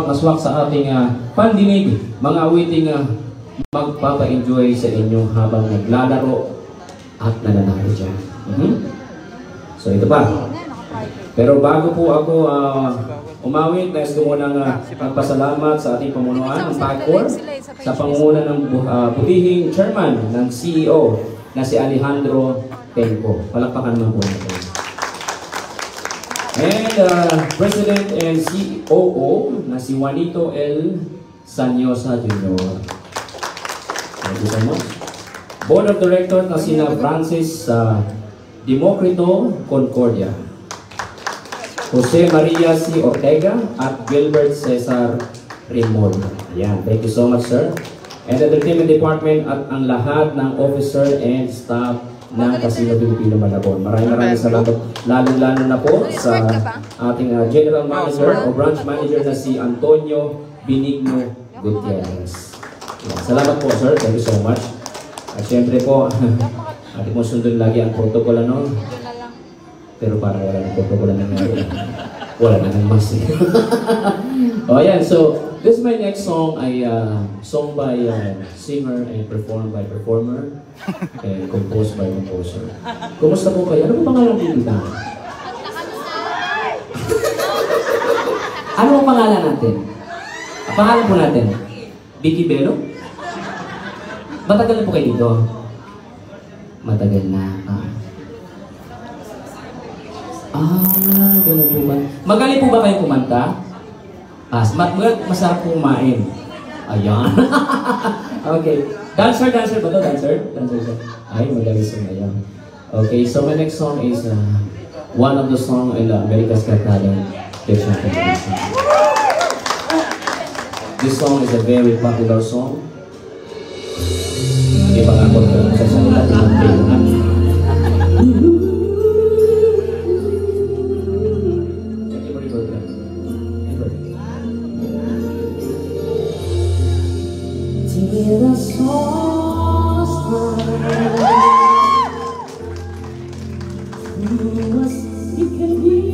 aswak sa ating pandinig, mga awiting magpapa-enjoy sa inyo habang naglalaro at nananalo dyan. So ito pa. Pero bago po ako umawit, nais ko munang magpasalamat sa ating pamunuan ng PAGCOR sa pangunguna ng butihing chairman ng CEO na si Alejandro Penco. Palakpakan naman po natin. And President and COO na si Juanito L. Sanyosa Jr. Thank you so much. Board of Directors na sina Francis Democrito Concordia, Jose Maria C. Ortega at Gilbert Cesar Rimon. Ayan, thank you so much, sir. And the Entertainment Department at ang lahat ng officer and staff ng Casino Pilipino Malabon. Maraming salamat, lalo-lalo na po sa ating General Manager o Branch Manager na si Antonio Benigno Gutierrez. Salamat po, sir. Thank you so much. At syempre po, ating mo sundin lagi ang protocol, ano? Pero parang wala ng protocol na nangyari. Wala na ng mas. Oh, yan. So, this is my next song ay song by singer and performed by performer and composed by composer. Kumusta po kayo? Ano po pangalan dito? Ano ang pangalan natin? Ang pangalan po natin? Vicky Bello? Matagal na po kayo dito? Matagal na. Ganun po ba? Magaling po ba kayo kumanta? Masarap po kumain. Ayan. Okay. Dancer ba to? Dancer, sir. Ay, magaling sumayaw. Okay, so my next song is one of the songs in the America's Got Talent. This song is a very popular song. Hindi pa nga ako sa salita ng Pilipinas. Somebody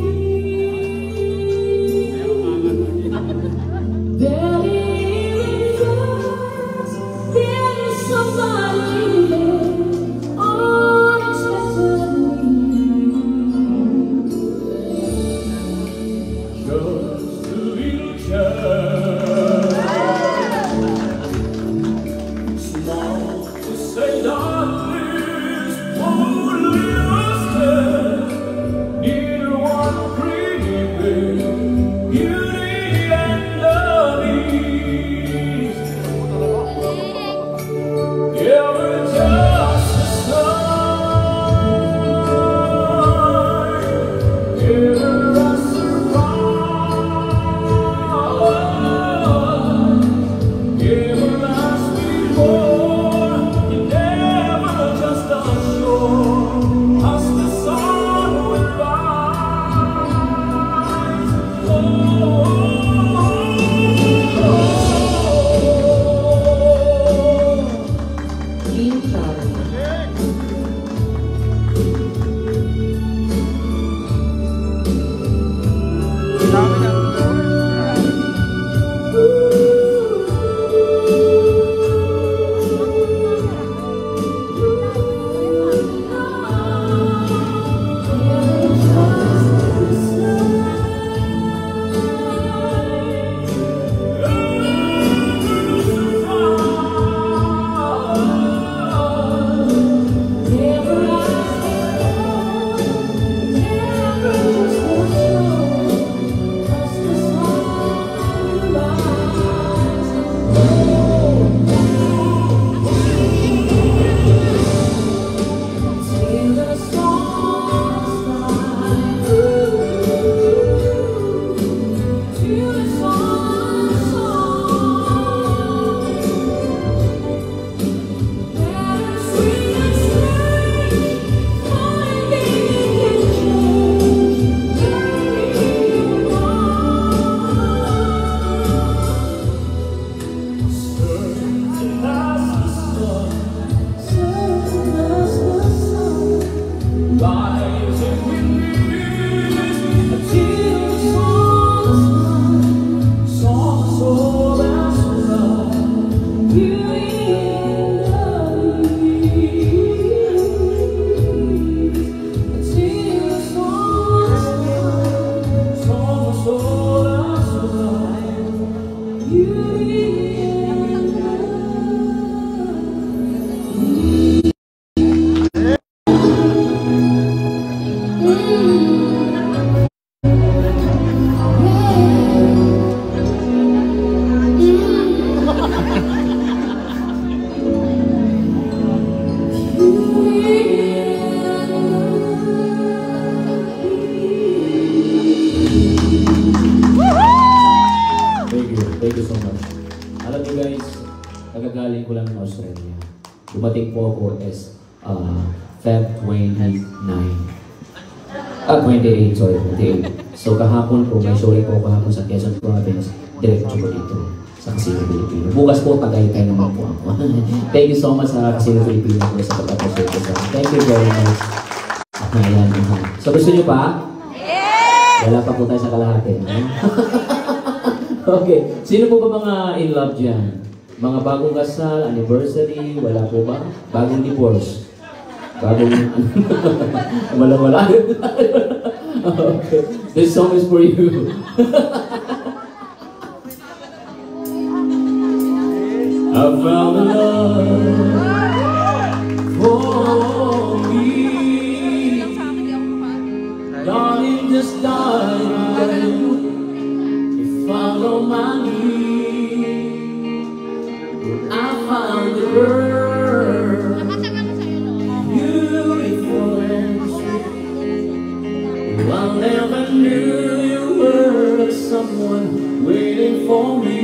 Thank you so much. Alam niyo guys, nagagaling ko lang ng Australia. Dumating po ako as Feb 29. 28, sorry, 28. So kahapon po, may showing po kahapon sa Quezon Province, diretso ko dito sa Casino Filipino. Bukas po, Tagaytay naman po ako. Thank you so much sa Casino Filipino po sa pag-appreciate ko sa. Thank you very much. Ayan. So gusto niyo pa? Yeah! Wala pa po tayo sa kalahati. Okay. Sino po ba mga in love dyan? Mga bagong kasal, anniversary, wala po ba? Bagong divorce? Bagong... wala. Okay. This song is for you. I found a love for me. Darling, just darling, follow my lead. I found a girl, beautiful and sweet. I never knew you were someone waiting for me.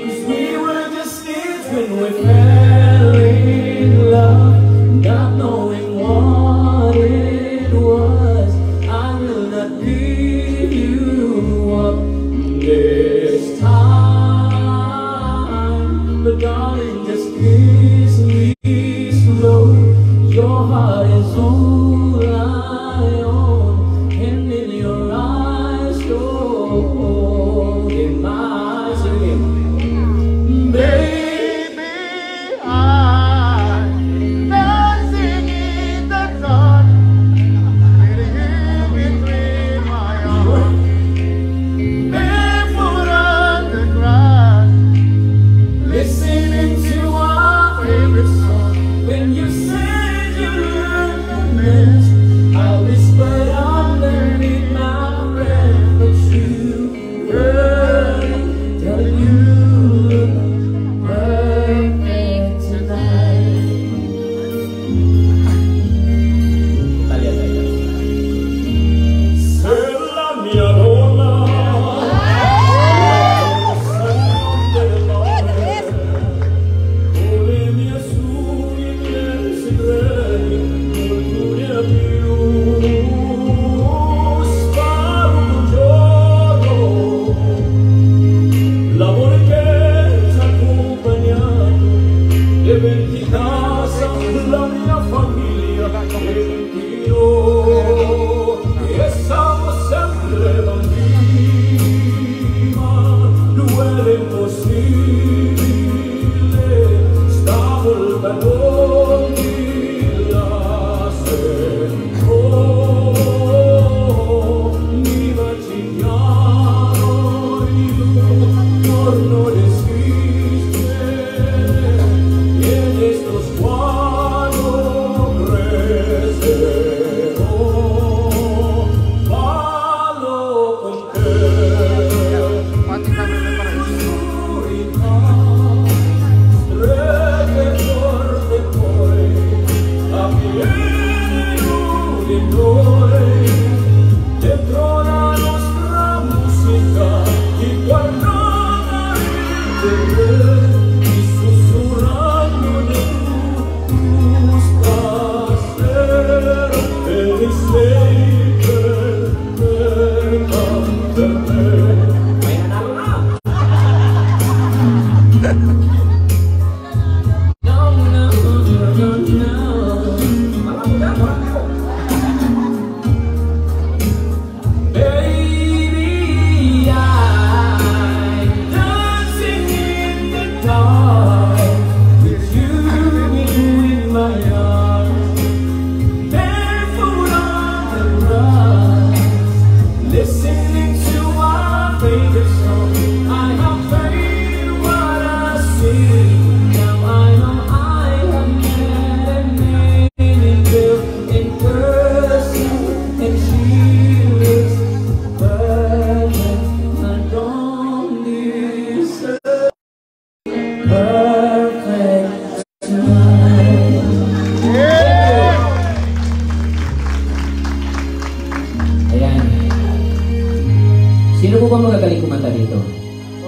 'Cause we were just kids when we fell in love, not knowing what it was. I will not give you up this time, but darling, just kiss me slow. Your heart is all I own, and in your eyes, oh, in my eyes again, baby, I'm dancing in the sun, with you between my arms, barefoot on the grass, listening to our favorite song. When you said you learned the best, I whispered underneath my breath, but you heard it, telling you look perfect tonight. Talia, talia. Se la mia donna,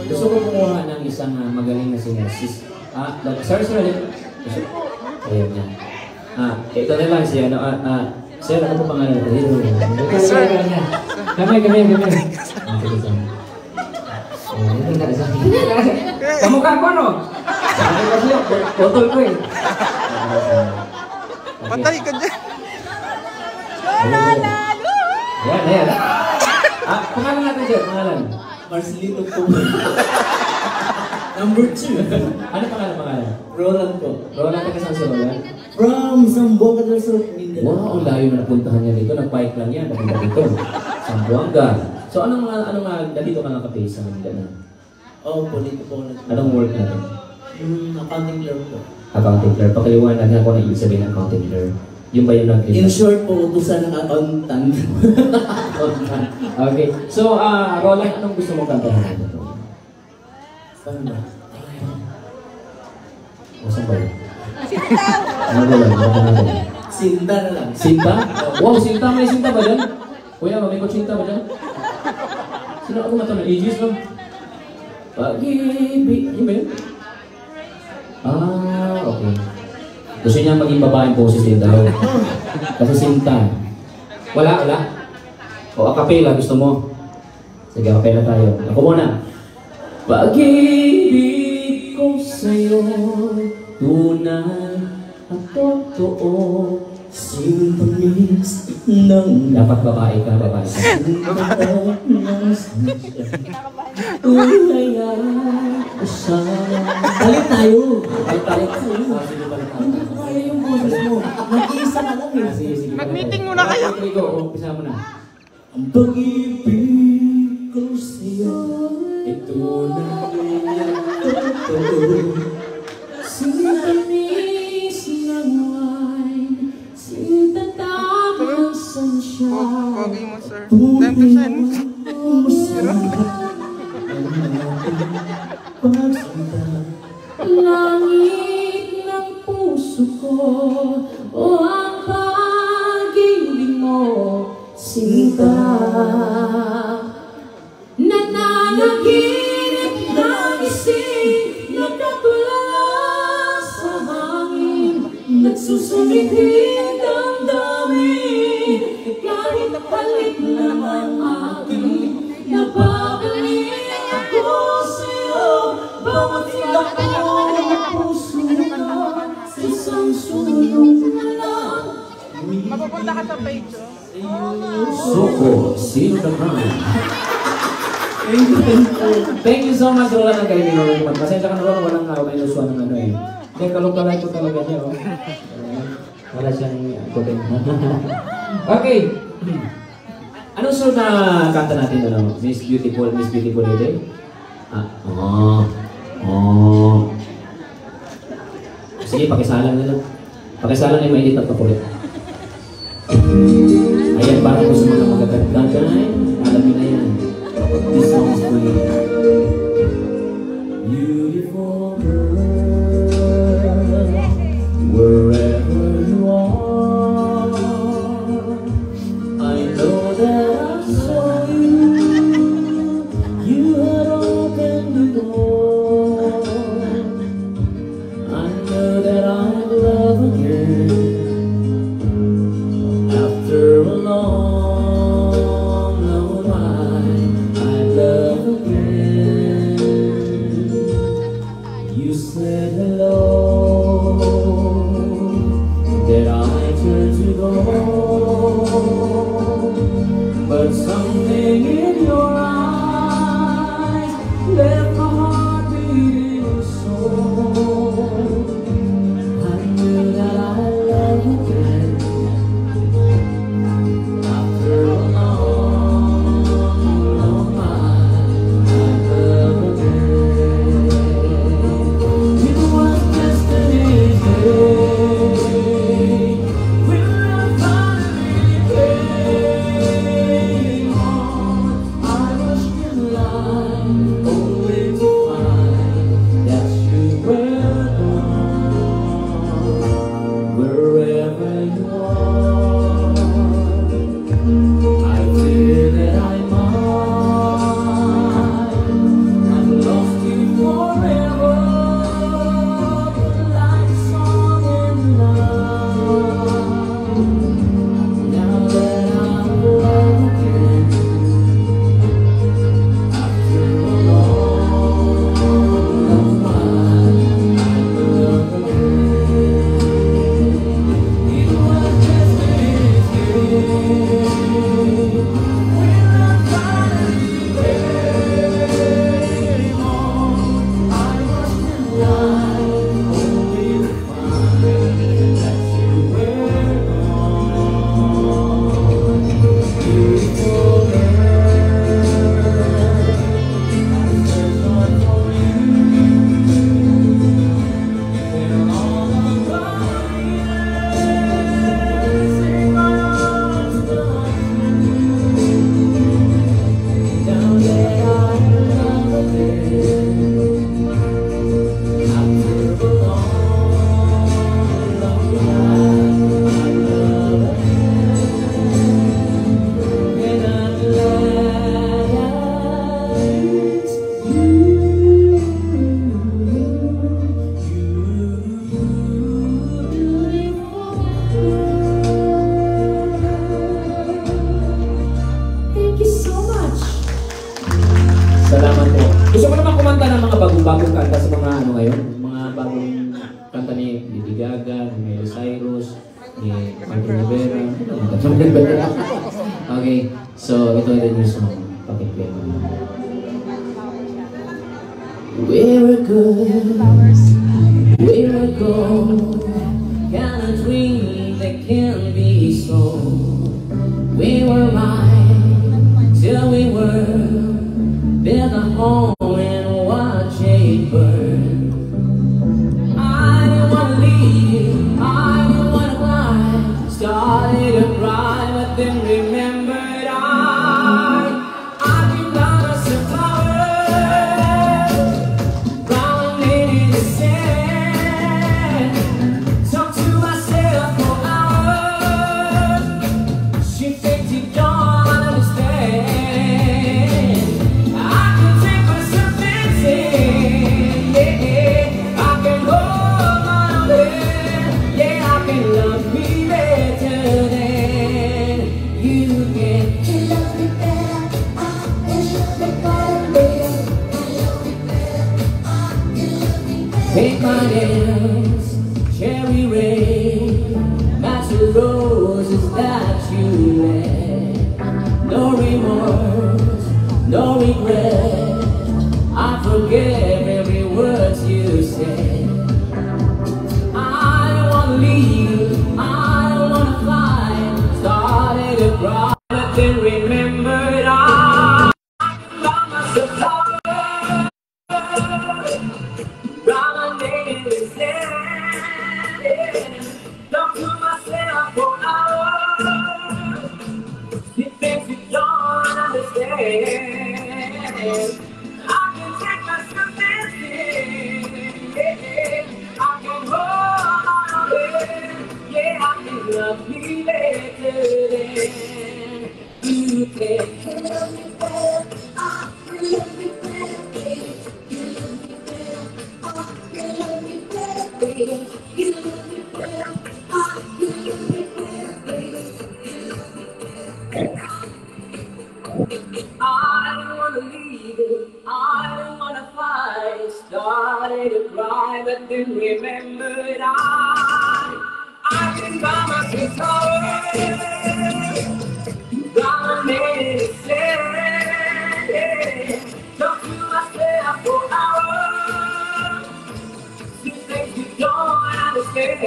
O Gusto ko kumuha ng isang magaling na singer. Sir, ayun yan. Ito na lang siya. Sir, ano po pangalan? Sir. Kamay. Kamukha ko, no? Sabi ko siya, potol ko eh. Patay ka dyan. Ayan. Pangalan natin siya, pangalan. Marcelino po. Number 2. Ano pangalan? Roland po. Roland, taga saan si Roland? From Zamboanga del Sur, Mindanao. Wow, ang layo na napuntahan niya dito. Nag-bike lang yan. Napunta dito. Zamboanga. So, anong nandito ka nakapay sa Mindanao? Oh, po, dito po. Anong work natin? Accounting clerk po. Accounting clerk. Pakiliwanag nga ako na ibig sabihin ng accounting clerk. Yung ba yung In short po, utusan ng accountant. Okay. So, Roland, anong gusto mo kantahan natin? Saan ba? Saan ba yun? Ano ba lang? Sinta na lang. Sinta? Wow, Sinta. May Sinta ba dyan? Kuya, may Sinta ba dyan? Sino ako matanong? Aegis, no? Pag-ibig. Yun ba yun? Okay. Gusto niya maging babaeng poses din daw. Kasi Sinta. Wala. O, akapela gusto mo? Sige, akapela tayo. Ako muna. Pag-ibig ko sa'yo, tunay at totoo. Sintamis ng Dapat babae ka. tunay at kasama. Balik tayo. Kaya yung boses mo. Nag-iisa ka lang eh. Sige. Mag-meeting muna kayo. Umpisa mo na. Ang pag-ibig ko sa'yo, Ito na sintamis ng wine, sintatapang sunshine. Pogi mo, sir. 10%. Langit ng puso ko, o ang pag-ibig mo, sinta. Nananaginip ng isip, nagkatulala sa hangin, nagsusumikip damdamin, kahit palit lang ang akin, napabalik ako sa'yo, bawat ilang ko ang puso ko, sa isang sulong na lang. Mapupunta ka sa page, oh. Suko, sino naman? Thank you so much, Roland, ng kayo ni Pasensya ka na Roland, walang may nusuan ng ano eh. Hindi, kalong-kalay ko talaga niya, oh. Wala siyang kutin. Okay. Anong sort na kanta natin, ano? Miss Beautiful Lady? Sige, pakisalang na lang. Pakisalang ay mainit at pakulit. Ayan, para ko sa mga magagandang. Alam niyo na yan. This song is for you. Beautiful girl, wherever you are, I know that I saw you. You had opened the door. I know that I'd love again after a long Gusto ko naman kumanta ng mga bagong-bagong kanta sa mga ano ngayon, mga bagong kanta ni Lady Gaga, ni Miley Cyrus, ni Martin Rivera. Okay, so ito din yung song. Pakinggan mo. We were good, we were gold, got a dream that can be sold. We were right till we were, build a home and watch it burn. I didn't wanna leave, I didn't wanna fly, started to cry, but then remembered I can buy myself flowers, brown in the sand, talk to myself for hours, she thinks you don't understand. I can take myself dancing, yeah, I can hold my hand, yeah, I can love me better than you can. Take my nails, cherry red, match the roses that you left. No remorse, no regret, I forget every word you said. I don't wanna leave, I don't wanna fly, started to cry, but then remembered I found myself flowers, round my name is dead. Talk to myself for hours, you think you don't understand. I can take myself dancing, yeah, I can hold my hand, yeah, I can love me better than you can. I don't wanna leave it, I don't wanna fight. Started to cry, but then remembered I can buy myself flowers, brown innocent, yeah. Talk to myself for hours, you think you don't understand.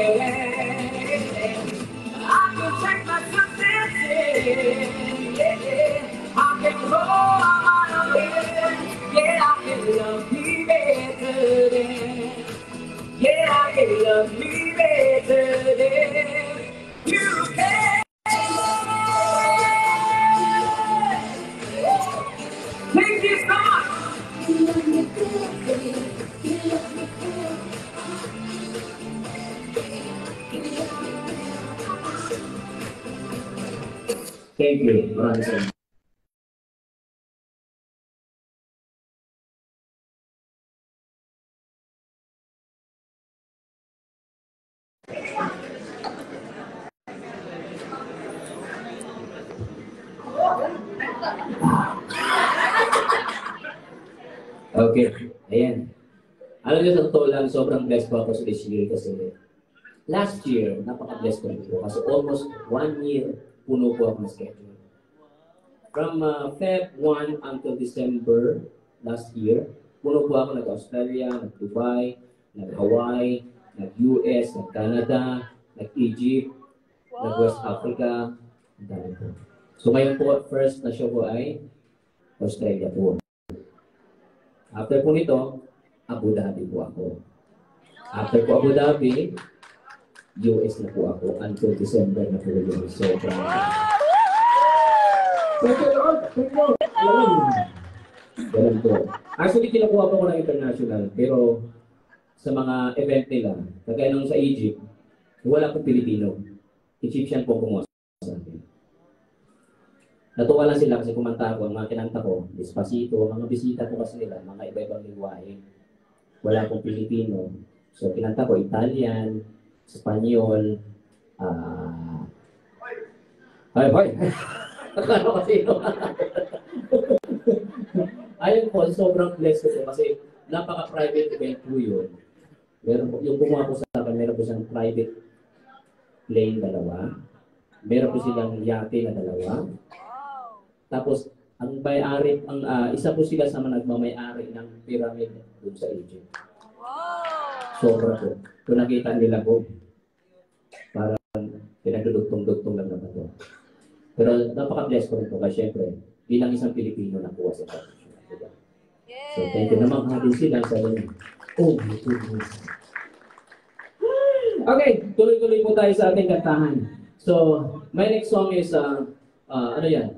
I can take myself dancing, yeah. I can hold my hand, yeah, I can love me better than, yeah, I can love me better than you can. Take this on. Thank you, Bronson. Okay, ayan. Alam niyo, sa totoo lang, sobrang blessed po ako sa this year kasi last year, napaka-blessed ko rin po kasi almost 1 year puno po ako ng schedule. From Feb 1 until December last year, puno po ako nag-Australia, nag-Dubai, nag-Hawaii, nag-US, nag-Canada, nag-Egypt, nag-West Africa, ang dami po. So ngayon po, first na show ko ay Australia po. After po nito, Abu Dhabi po ako. After po Abu Dhabi, US na po ako until December na po yun. So, ganun po. Actually, kinukuha po ko ng international, pero sa mga event nila, kagaya nung sa Egypt, wala pong Pilipino. Egyptian po kumuha sa akin. Natuwa lang sila kasi kumanta ko, ang mga kinanta ko, Despacito, mga bisita ko kasi nila, mga iba-ibang lingwahe. Wala pong Pilipino. So, kinanta ko Italian, Espanyol, hoy! Akala ko kasi ito. Ayun po, sobrang blessed ko po kasi napaka-private event po yun. Meron po, yung kumuha po sa akin, meron po siyang private plane dalawa. Meron po silang yate na dalawa. Tapos, ang may-ari, isa po sila sa mga nagmamay-ari ng pyramid doon sa Egypt. Sobra po. Kung nakita nila po, parang pinagdudugtong-dugtong lang naman po. Pero napaka-bless ko rin po kasi syempre, bilang isang Pilipino nakuha sa pagkakas. Diba? So, thank you naman din sila sa inyo. Oh, my goodness. Okay, tuloy-tuloy po tayo sa ating kantahan. So, my next song is, ano yan?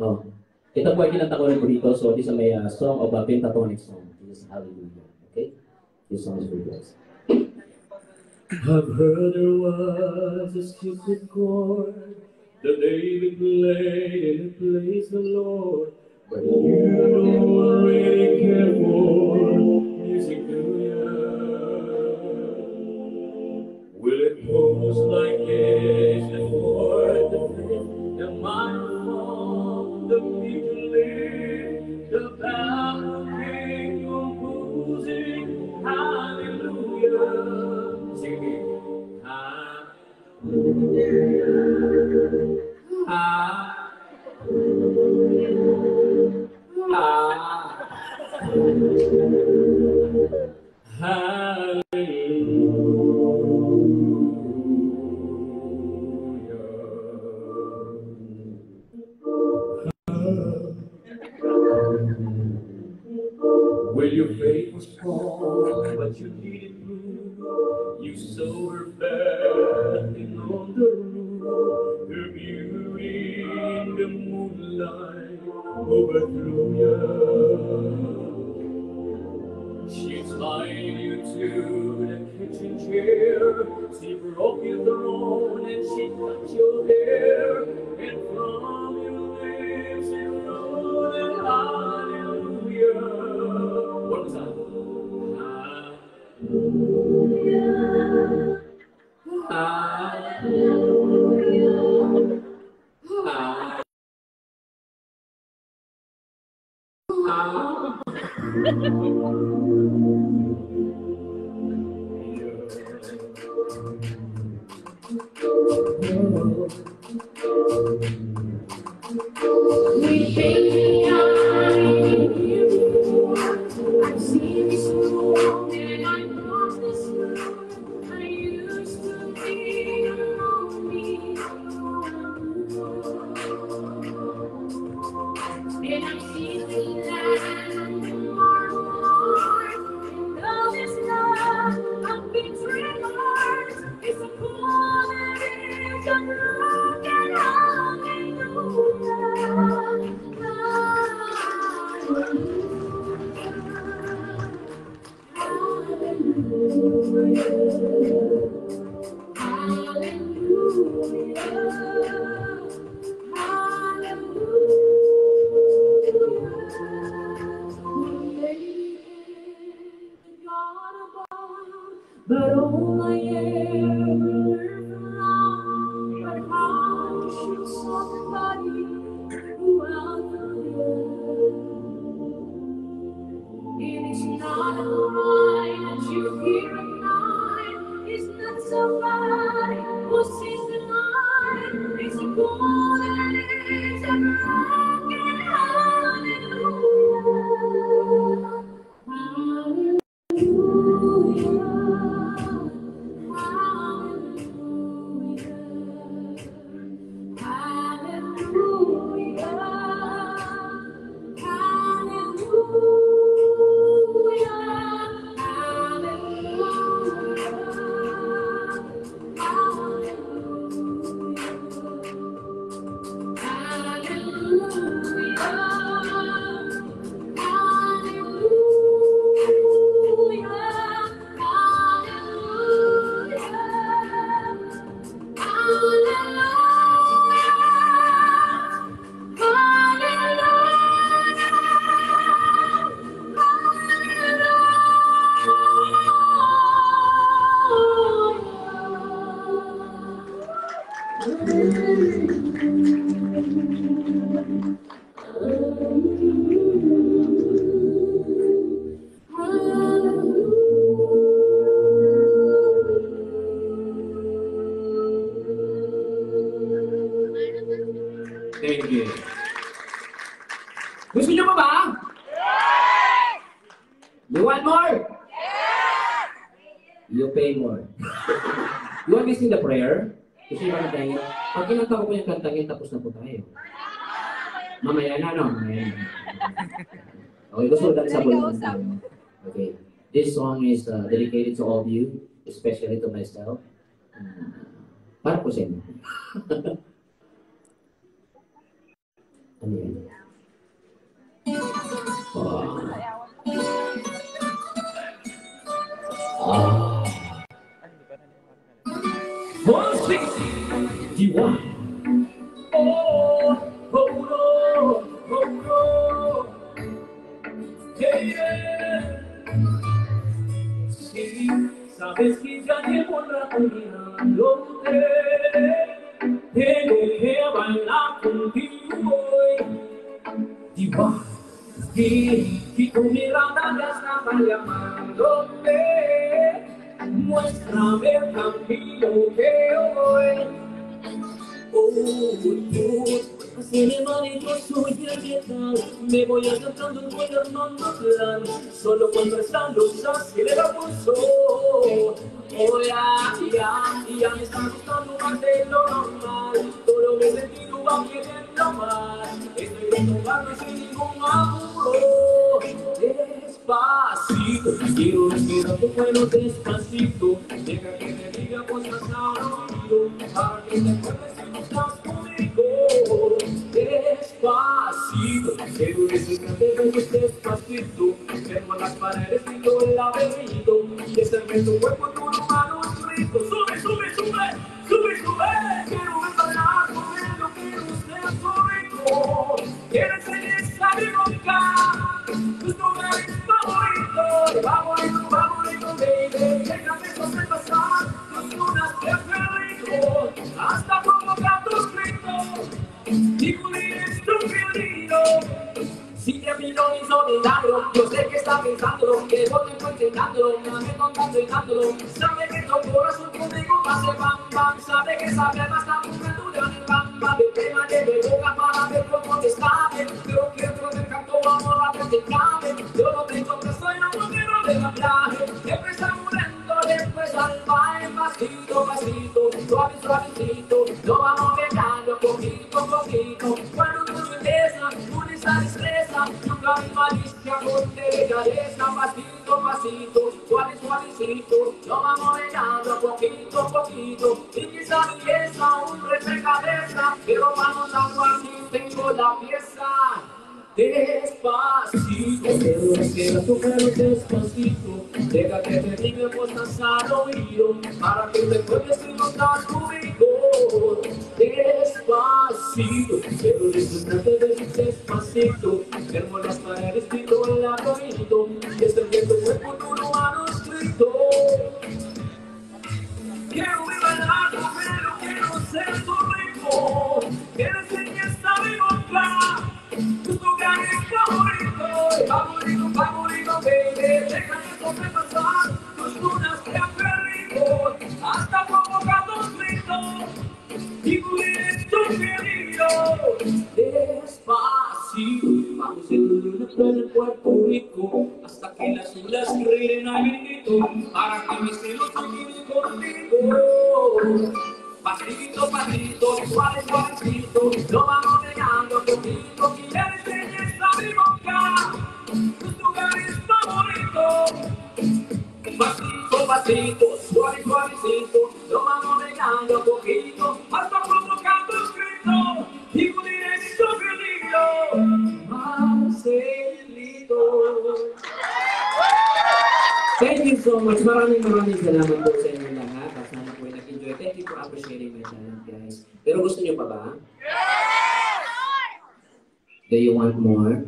Oh, ito po ay kinanta ko rin po dito. So, this is my song of a pentatonic song. This is Hallelujah. Okay? This song is for you guys. I've heard there was a secret chord that David played and it pleased the Lord. But you don't really care for music, do ya? Will it goes like this, the chord, the fifth, the microphone, the people live, the battle king composing, hallelujah. Sing it. Well, your faith was small, but you needed room. You saw her bathing on the roof, her beauty in the moonlight overthrew you. She tied you to the kitchen chair, she broke your throne and she cut your hair, and from your lips she wrote an hallelujah. What was that? We think I've seen this world and I know this world. I used to be alone, and I've seen the land marvelous, and all this love I've been dreaming of. It's a cold and it's a broken but all I ever found, but how should somebody who out it is not a lie that you hear at night. It's not somebody who sees the light. It's a golden, it's a broken hallelujah. You want more? You pay more. You want me to sing the prayer? Gusto nyo ba kantahin? Pag kinanta ko po yung kantahin, tapos na po tayo. Mamaya na, no? Mamaya na. Okay, gusto ko dahil sa bulan. Okay. This song is dedicated to all of you, especially to myself. Para po sa inyo. Ano yan? Diwa. Oh, oh, oh, oh, oh. Hey, yeah. Sí, sabes que ya llevo rato mirándote. Dejé bailar contigo hoy. Diva, que tu mirada ya estaba llamándome. Muéstrame el camino que hoy. Cinemático soy el tal. Me voy acercando, voy armando plan. Solo cuando están los así le da pulso. Oh ya me está gustando más de lo normal. Todo mi sentido va queriendo más. Estoy retomando sin ningún apuro. Despacito, quiero respirar tu cuello despacito. Deja que te diga cosas al oído. Para que te acuerdes si no estás conmigo. Despacito, quiero respirar te besos despacito. Tengo las paredes y todo el laberinto. Y ese en tu cuerpo tu humano rico. Sube, sube, sube, sube, sube. Quiero ver bailar corriendo, quiero ser tu rico. Quiero enseñar a mi boca. Tus lugares favoritos. Favorito, favorito, baby. Déjame sobrepasar tus lunas de feliz. Hasta provocar tus gritos. Y pulir tu violino. Si te pido mi solitario, yo sé que está pensando, que no te estoy intentándolo, me ame contando. Sabe que tu corazón conmigo va a ser bam bam. Sabe que sabe más la juventud en el bam bam. De tema de boca para ver cómo te sabe. Pero quiero que canto amor a que te cabe. Yo no tengo que soy la modelo de la playa. Empieza muriendo, después al baile, pasito, pasito, suave, suavecito. Lo vamos pegando poquito, poquito. Cuando tu belleza, una esa destreza, nunca mi malicia con delicadeza. Pasito, pasito, suave, suavecito. Lo vamos pegando poquito, poquito. Y quizá belleza, un rompecabezas. Pero vamos a jugar si tengo la pieza. Despacito, quiero respirar tu pelo despacito. Deja que te diga cosas al oído. Para que recuerdes si no estás conmigo. Despacito, quiero disfrutarte de besos despacito. Firmo las paredes y todo el laberinto. Y es el viento cuerpo tu no manuscrito. Quiero bailar, pero quiero ser tu rico. Quiero enseñar a mi boca. Tus lugares favoritos, favorito, favorito, baby. Déjame sobrepasar tus lunas de feliz. Hasta provocar tus gritos. Y pulir tu querido. Despacito, vamos en tu luna por el Puerto Rico. Hasta que las olas ríen al grito. Para que mis celos se queden contigo. Pasito, pasito, suave, suavecito. Lo vamos pegando poquito. Quiero enseñar a mi boca tus lugares favoritos. Pasito, pasito, suave, suavecito. Lo vamos pegando poquito. Hasta provocar tus gritos. Y pulir tu violino. Marcelito. Thank you so much. Maraming salamat po sa inyo lahat. Sana po ay nag-enjoy. Thank you for appreciating my talent, guys. Pero gusto niyo pa ba? Do you want more?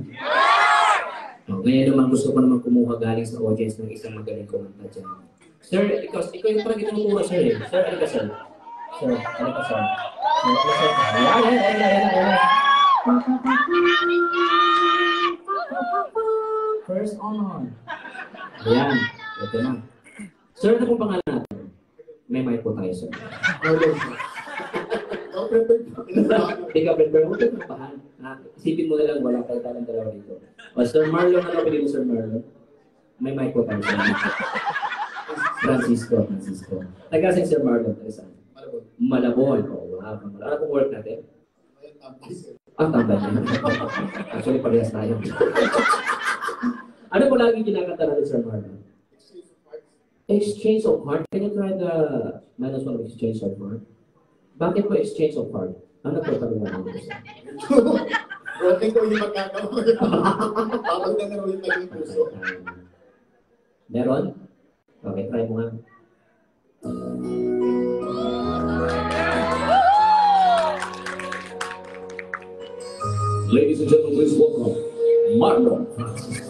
Oh, ngayon naman gusto ko naman kumuha galing sa audience ng isang magaling kumanta dyan. Sir, ikaw yung parang kinukuha, sir eh. Sir, ano ka, sir? Sir, ano ka, sir? Ayan. First on. Ayan, ito na. Sir, ano pong pangalan natin? May mic po tayo, sir. Hindi ka prepare. Huwag ka pahan. Isipin mo na lang, wala kayo talang dalawa dito. O, Sir Marlon, ano pwede mo, Sir Marlon? May mic po tayo. Francisco. Taga sa Sir Marlon, taga saan? Malabon. Oh, wow. Ano pong work natin? Tambay na. Actually, parehas tayo. Ano po lagi kinakanta natin, Sir Marlon? Exchange of heart. Can you try the minus one of exchange of heart? Bakit po exchange of heart? Ano po pag-uwan natin? Broken ko yung magkakawa. Tapos na naman yung naging puso. Meron? Okay, try mo nga. Ladies and gentlemen, please welcome Marlon Francis.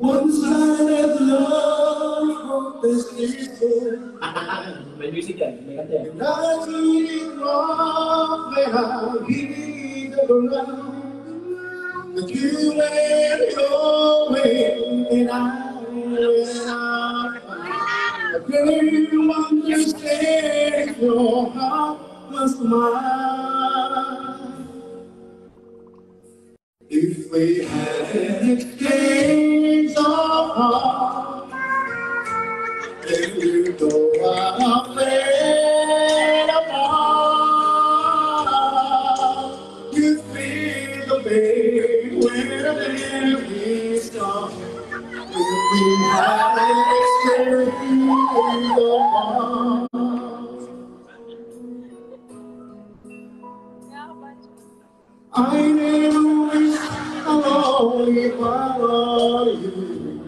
Once I had love from this people, May music yan, may kanta yan. and I didn't know that I'd be the ground. But you went your way, and I went out. I didn't understand your heart was mine. If we had an exchange of hearts, then you know I'm made apart. You feel the pain when the memories come. If we had an exchange of hearts. I never wish alone for you.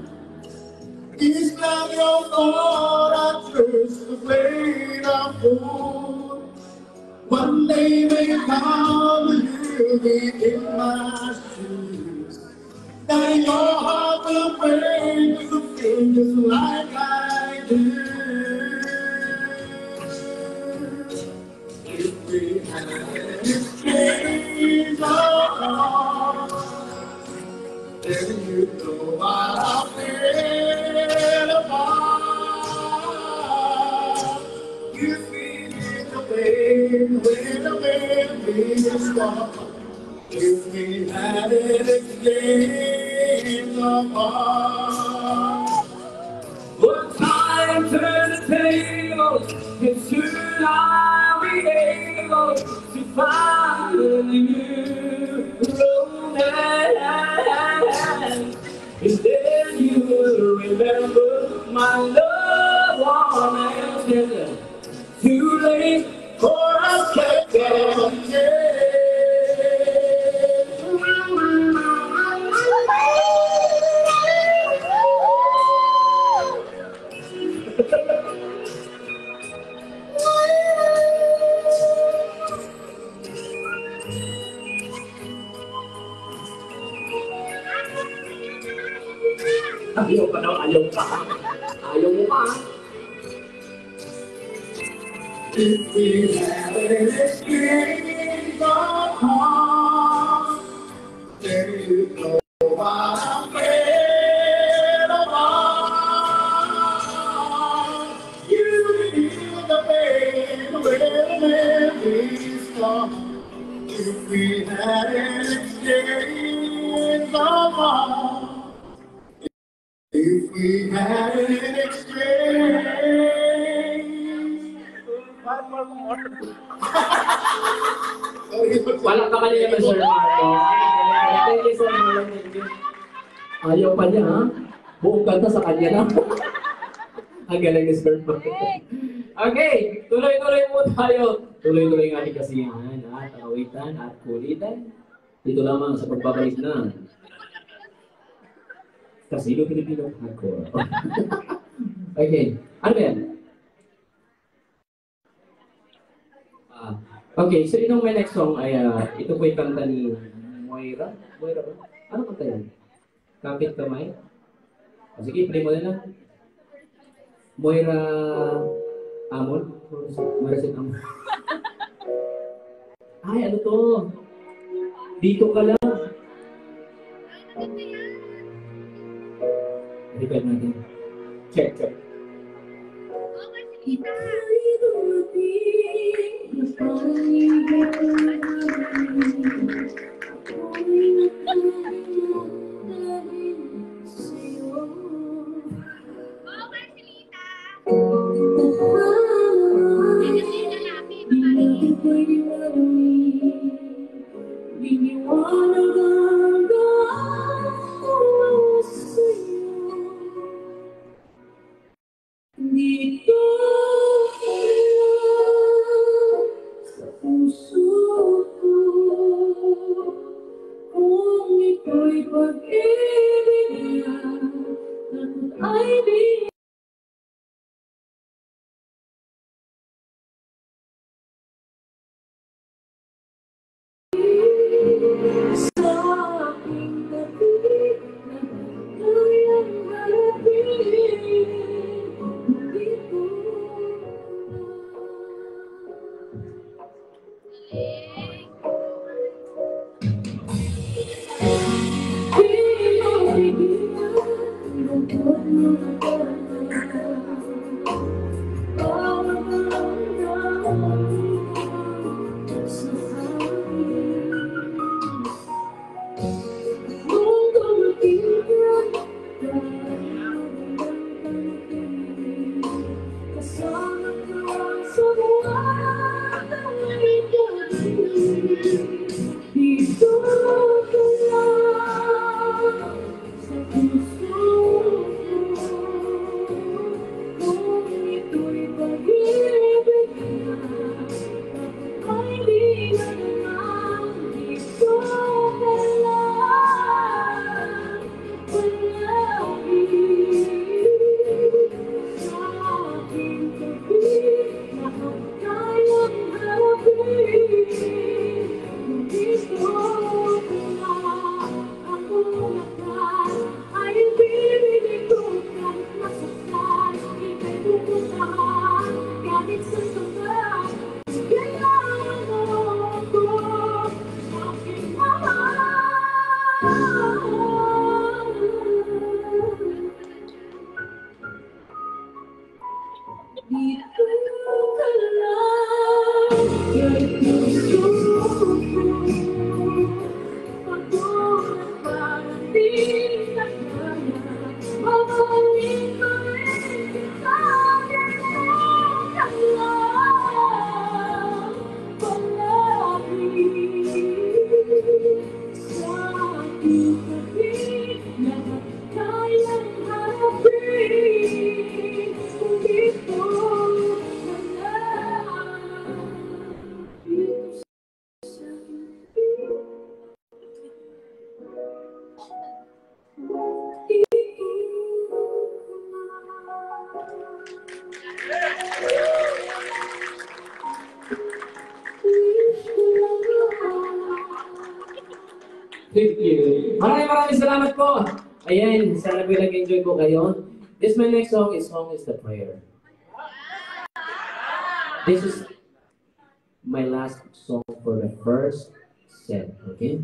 It's not your fault I chose to play the fool. One day may come you'll be in my shoes. Then your heart will break to feel just like I do. If we had exchange of hearts, then you know I feel apart. You feel the pain when the memories stop. If we had an exchange of hearts. But time turns the tables, and soon I'll be able to find you romance. And then you will remember my love warm and tender. Too late for us to Ayaw ka daw, ayaw ka. Ayaw mo ka. If we had an exchange of hearts, then you know I'm made apart. You feel the pain when the memories come. If we had an exchange of hearts, if we had an exchange. One more. Walang kamali naman, Sir Marco. Thank you, Sir Marco. Ayaw pa niya, ha? Buong kanta sa kanya na. Ang galing ni Sir Marco. Okay, tuloy-tuloy po tayo. Tuloy-tuloy ng ating kasiyahan at awitan at kulitan. Dito lamang sa pagbabalik na Casino Filipino Hardcore. Okay, ano yan? Okay, so itong my next song ay ito po yung kanta ni Moira. Moira ba? Ano kanta yan? Kapit Kamay? Sige, play mo na lang. Moira Amon? Moira Sin Amon. Ay, ano to? Dito ka lang. Repeat natin. Check. nagagawa ko sa'yo. Dito ka lang sa puso ko. Kung ito'y pag-ibig na, takot ay di sa aking tabi na kayang harapin. Dito kasama ka sa buwan ay gabi. Dito ka lang sa puso ko. Kung ito'y pag-ibig na, ay di na naman. Dito ka lang palagi sa aking tabi. Lahat kayang harapin. Dito ko na ako lakas ay ibibigay ko kahit masaktan. Ika'y pupuntahan kahit sa sabat. Kailangan mo ako, aking mahal. Dito ka lang kahit puso ko. Patuloy parang di na kaya. Mamahalin ko rin kita. Dito ka lang palagi sa aking tabi. Lahat kayang harapin. Dito ka lang. Dito sa Thank you. Maraming salamat po. Ayan, sana po nag-enjoy po kayo. This my next song is the prayer. This is my last song for the first set, okay?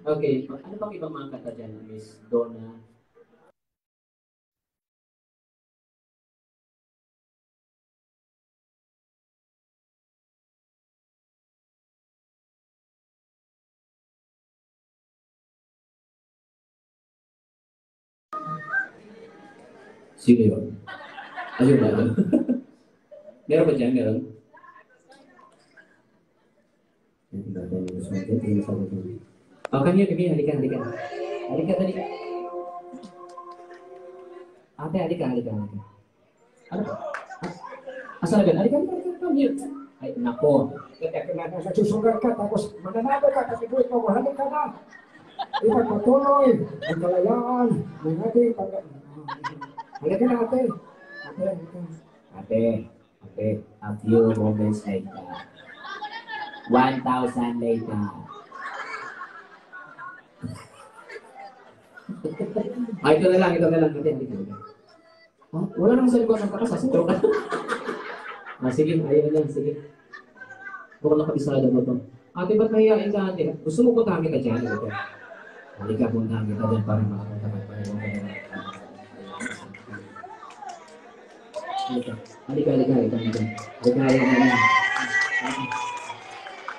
Okay, ano pang ibang mga kanta dyan, Miss Donna? Sino yun? Ayun ba? Meron ba dyan? Meron? Oh, kanyo, Kimi, halika. Halika, dali. Ate, halika. Ano? Asa na ba? Halika. Ay, nako. Kaya sa susugat ka, tapos mananalo ka, kasi buhay ka, halika ka na. Ipagpatuloy ang kalayaan ng ating halika na, ate. Ate, a few moments later. 1,000 later. Ay, ito na lang. Ate. Oh, wala namang sa likod ng takas, sasintro ka. Sige, ayun lang, sige. Huwag nakabisada mo to. Ate, ba't mahihain ka, ate? Gusto mo puntahan kita dyan, ate? Halika, puntahan kita dyan para makapunta ka pa. Halika.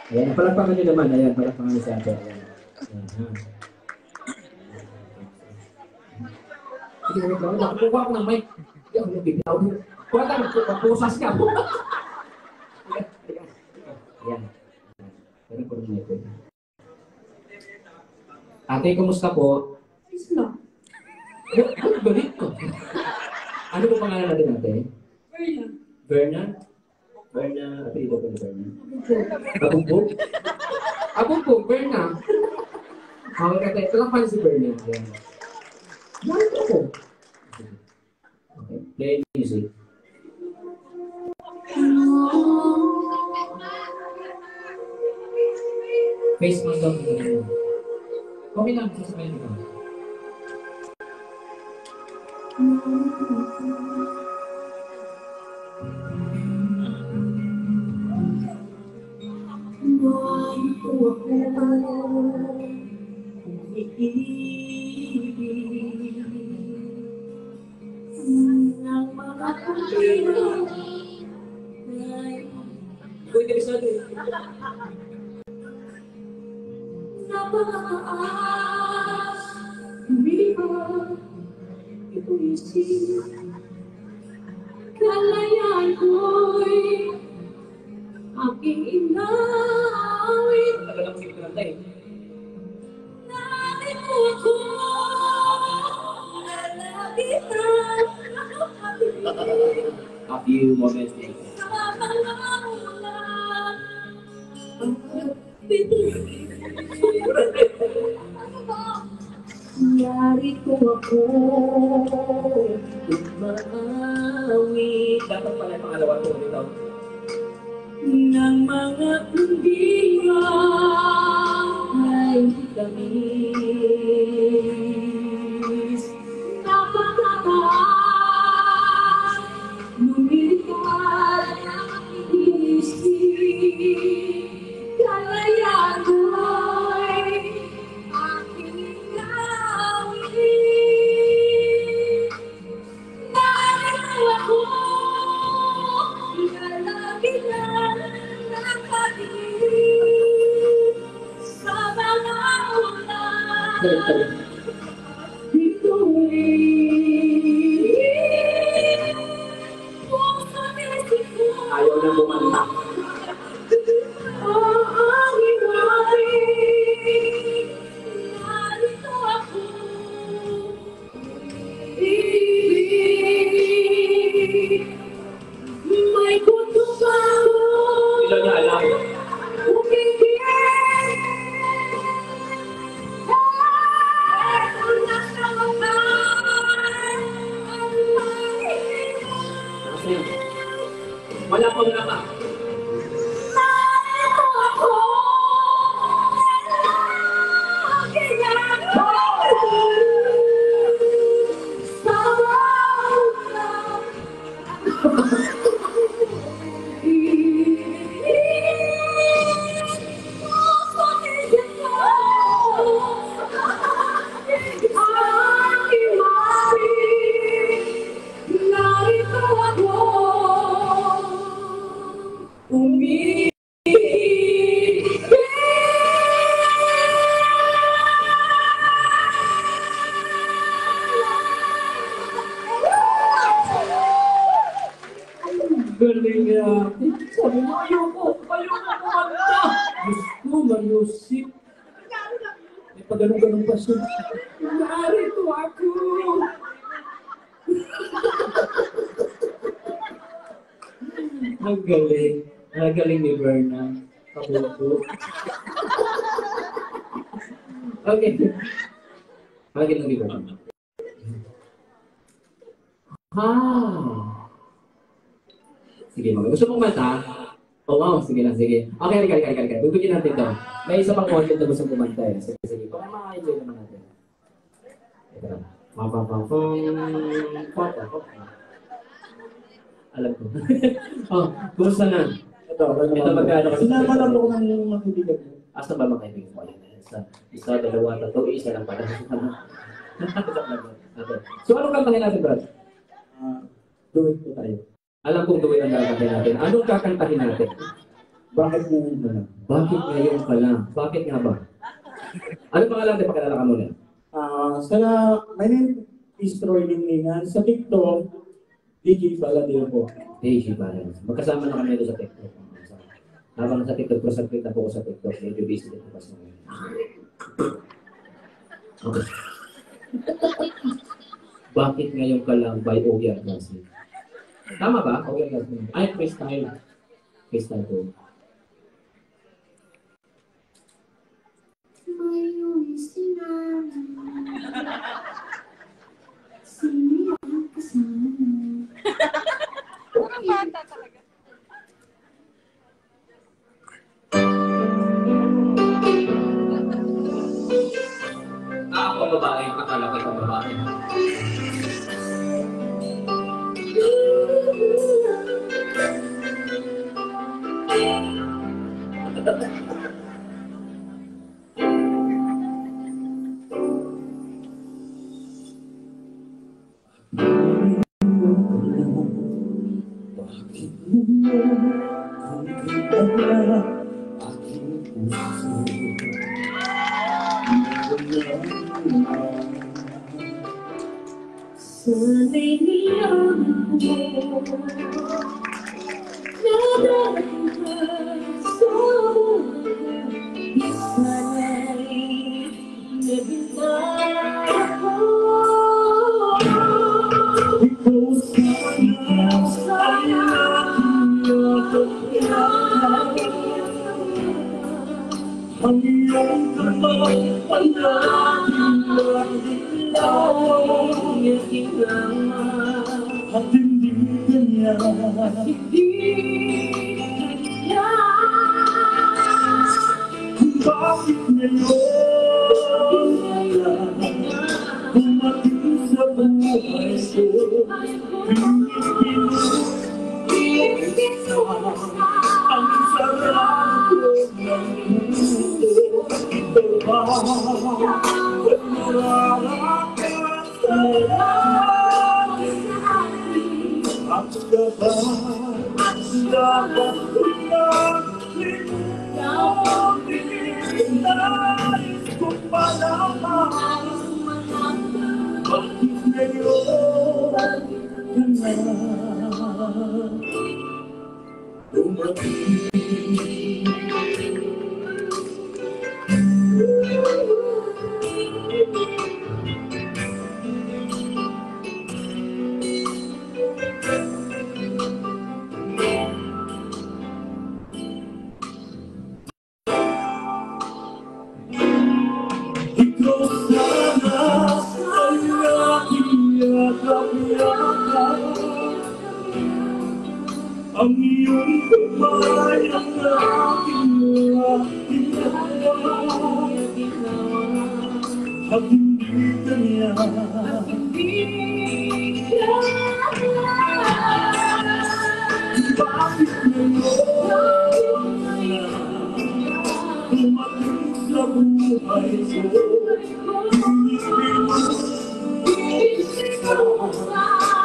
Ayan, palagpakan nyo naman. Ayan, palagpakan nyo si ate. Ayan. Sige, wait lang. Nakukuha ko ng mic. Hindi ako nabibitaw. Kuha tayo, pusas ka. Ayan. ng cornetto. Ate, kumusta po? Ayos lang. Balik ko. Ano po pangalan natin, ate? Verna. Verna, apelido ko ni Verna. Abugbog? Abugbog, Verna. Okay, ate, ito lang pala si Verna. Ayan. Bakit ako? Okay, play music. Face mo daw. Okay lang, sasabihin ko. Napakataas, lumipat, ituisip, kalayaan ko'y aking inawit. Tagal lang sige ko tayo. Natin mo ako, lalapitan, A few moments later. sa pangalaman, ang pagpipili. Narito ako, Umawi. Dapat pala yung pangalawa ko dito. ng mga kumbingan tamis. Napakataas, lumilipad ang isip, kalayaan ko'y aking inawit. Narito ako, lalapitan ng pag-ibig sa mga ulan. Ito'y pusong isip ko. Ayaw na bumanta. Ang iwain, narito ako. Ibig, may kutubang Hindi niya alam. umibig. Kung nasa wakas, ang Kasi, wala pa, wala pa. narito ako. Lalapitan sa mga Galing nga. Sabi mo, ayoko kumanta. Diyos ko, Mariusip. May pag-ganong-ganong pa siya. Narito ako. Ang galing. Ang galing ni Berna. Kabuto. Okay. Ang galing ni Berna. Sige, mga gusto mong mata? Oo, wow, sige lang, sige. Okay, halika. Dugtugin natin ito. May isa pang content na gusto kumanta eh. Sige. Kung maka-enjoy naman natin. Ito lang. Alam ko. Oh, kumusta na? Ito, Ito magkano kasi? Sinamalan ko ng mga kaibigan ko. Asa ba mga kaibigan mo? Isa, dalawa, tatlo, isa lang pala. So, anong kantahin natin, Brad? Do it po tayo. Alam kong gawin ang kakantahin natin. Anong kakantahin natin? Bakit ngayon na lang? Bakit ngayon ka lang? Bakit nga ba? Ano pangalan natin? Pakilala ka muna. My name is Troy Linglingan. Sa TikTok, DJ Baladeo po. Daisy Balance. Magkasama na kami doon sa TikTok. Habang sa TikTok ko, saglit na po ako sa TikTok. Medyo busy din po kasi ngayon. Okay. Bakit ngayon ka lang by Ogie Argasi? Tama ba? Ogie Argasi. Ay, freestyle. Freestyle po. Ngayon sinabi, sino ang kasama mo? Parang bata talaga. Ako ang babae. Akala ko ang babae. Sana'y niyon mo nadalaman sa buhay. Sana'y nabintay ako. Ikaw sana ang iyong kamay palaging magdilaw ang iyong ama. At hindi kanya kung bakit ngayon dumating sa buhay ko. Ang sarap ko ng mundo. Ito ba ang nararapat sa langit? At dapat ko langit nais kong malaman bakit ngayon ka na dumating. Ikaw sana ay aking yakap-yakap. Ang iyong kamay ang aking ginawa. At hindi kanya bakit ngayon dumating sa buhay ko.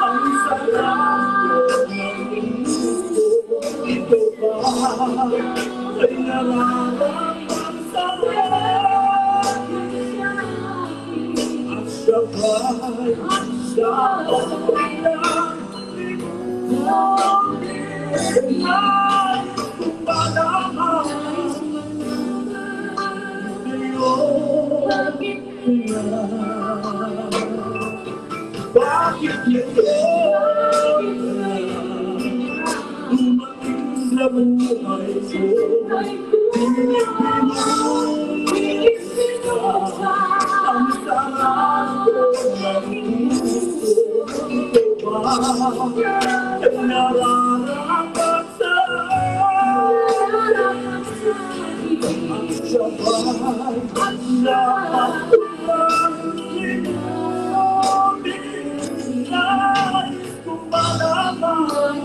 Ang sarap ng mundo. Ito ba ay nararapat sa langit? At sabay sa pagkakalangit nais kong malaman bakit ngayon dumating sa buhay ko. Ang sarap ko ng mundo. Ito ba ay nararapat sa langit? Ang sabay at lahat ko lang nais kong malaman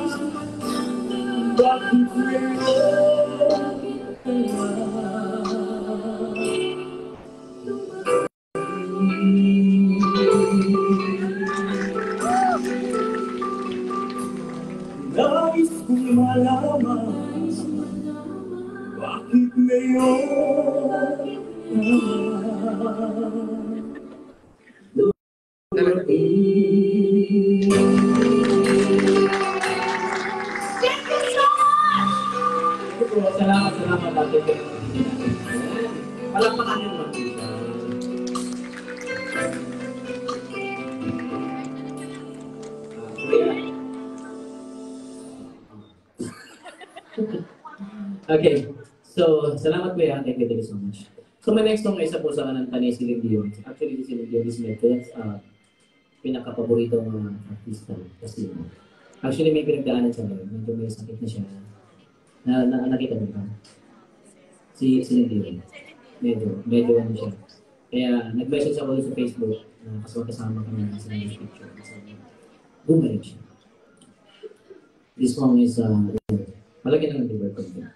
bakit ngayon nais kong malaman bakit ngayon Salamat Palakpakan niyo naman siya. Kuya. Okay. So, salamat kuya. Thank you so much. So, my next song ay isa po sa kananta ni Celine Dion. Actually, si Celine Dion is my pinaka-paboritong artista kasi actually may pinagdaanan siya ngayon. Medyo may sakit na siya. Nakita mo ba? Si Celine Dion. Medyo ano siya. Kaya nag-message ako sa Facebook na kasama kami sa picture. Bumalik siya. This song is malaki lang ang liver content.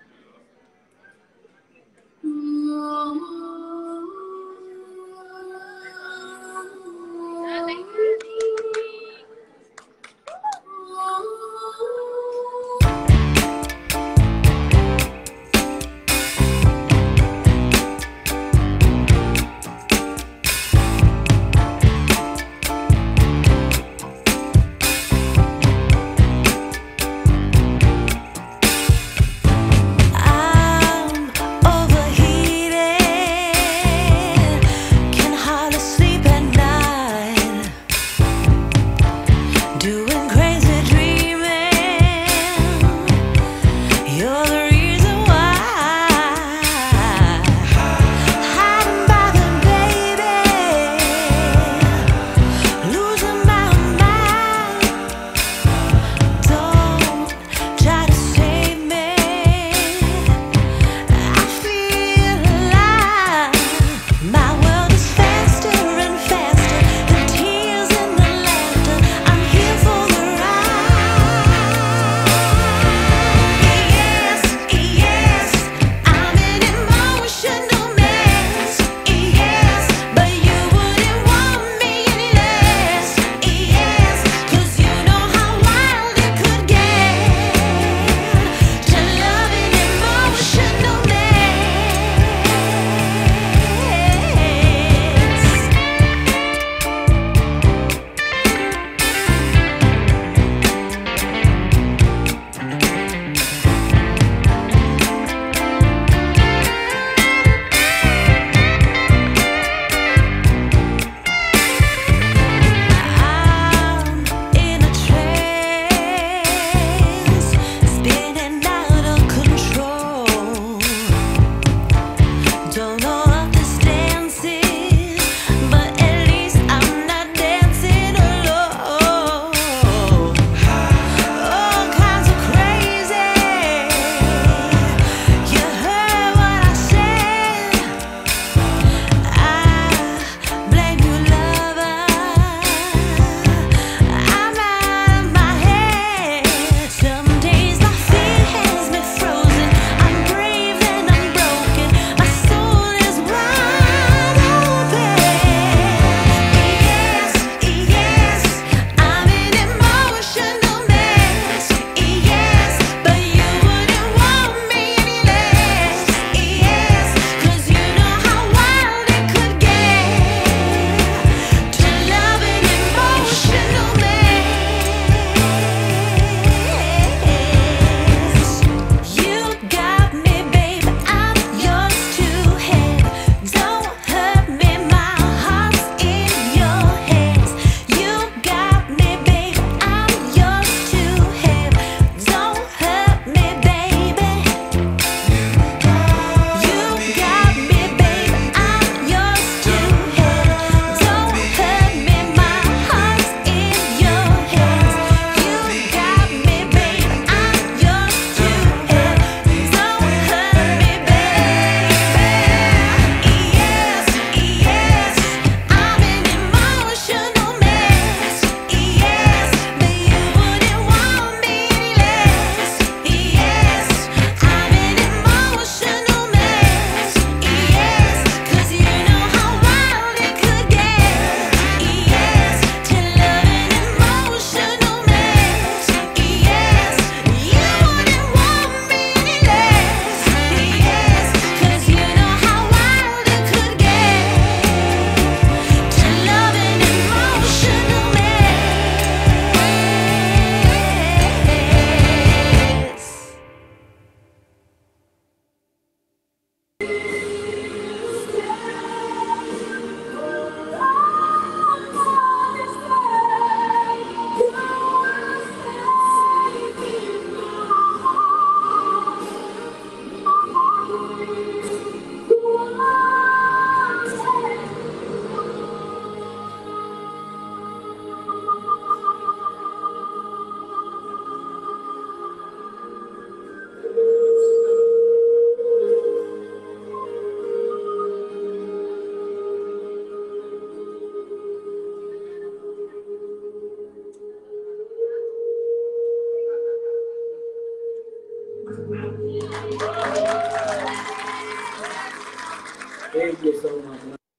Thank you so much.